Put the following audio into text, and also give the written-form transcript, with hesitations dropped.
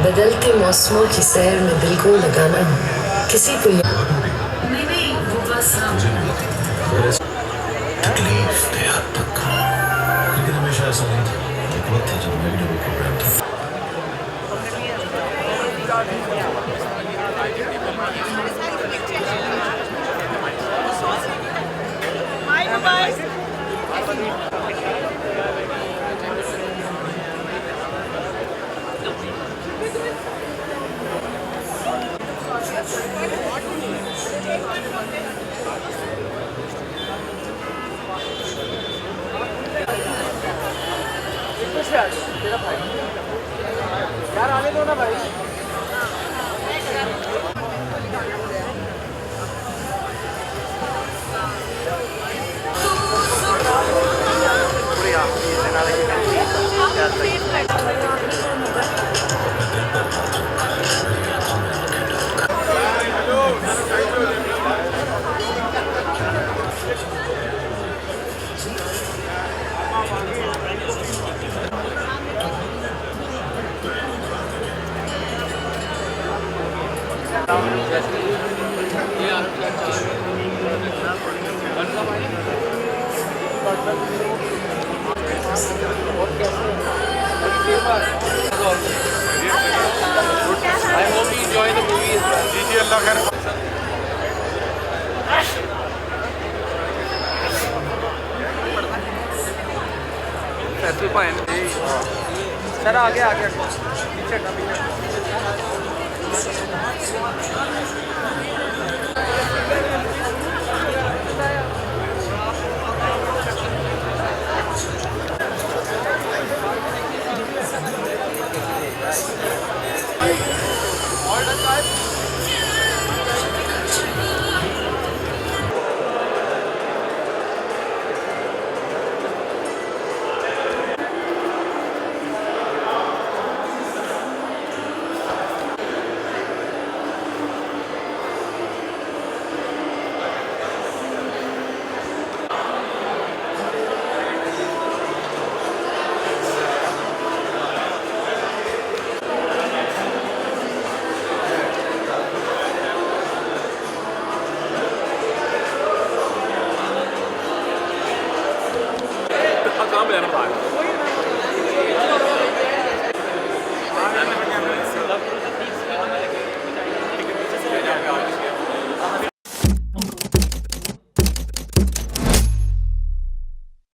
बदलते मौसमों की सैर में दिल को लगाना किसी को नहीं वो बस तकलीफ थे हद तक, लेकिन हमेशा ऐसा नहीं था। एक वक्त था जब मेरी डबल प्रोग्राम था। यार आने दो ना भाई। सर आगे आगे पीछे